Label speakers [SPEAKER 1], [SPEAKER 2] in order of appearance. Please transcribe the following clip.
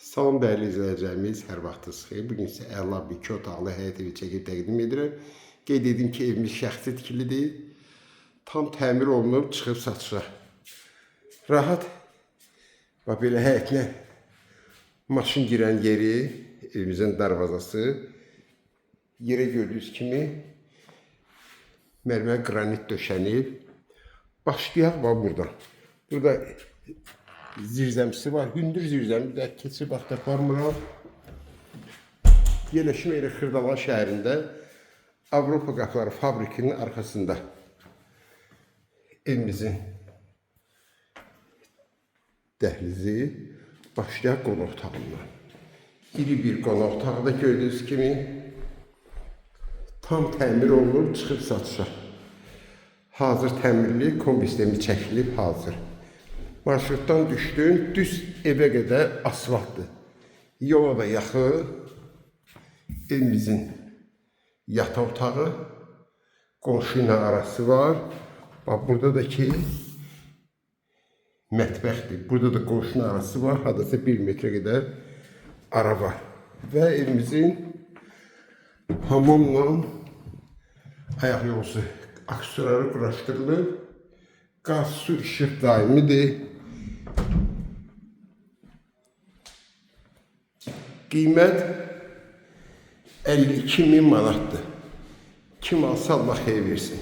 [SPEAKER 1] Salam dəyərli izləyicilərimiz, hər vaxtınız xeyir. Bugün sizə əla bir 2 otaqlı həyət evi çəkib təqdim edirəm. Qeyd edim ki, evimiz şəxsi tikilidir. Tam təmir olunub, çıxıb satışa. Rahat və belə həyətinə maşın girən yeri, evimizin darvazası. Yerə gördüyünüz kimi mərmər qranit döşənib. Başlayaq var buradan. Burada zirzəmisi var. Hündür zirzəmi də keçib vaxtda aparmıram. Yerləşmə yeri Xırdalan şəhərində Avropa Qapıları fabrikinin arxasında. Evimizin dəhlizi. Başlayaq qonaq otağından. İri bir qonaq otağı da gördüyünüz kimi tam təmir olunub, çıxıb satışa. Hazır təmirli kombi sistemi çəkilib, hazır. Marşrutdan düşdün, düz evə qədər asfaltdır. Yola da yaxın. Evimizin yataq otağı, qonşu ilə arası var. Bax, burada da ki, mətbəxdir. Burada da qonşu ilə arası var. Hadasa 1 metrə qədər ara var. Və evimizin hamamla ayaq yolusu aksesuarları quraşdırılıb. Qaz, su, işıq daimidir. Qiymət 52.000 manatdır. Kim alsa Allah xeyir versin.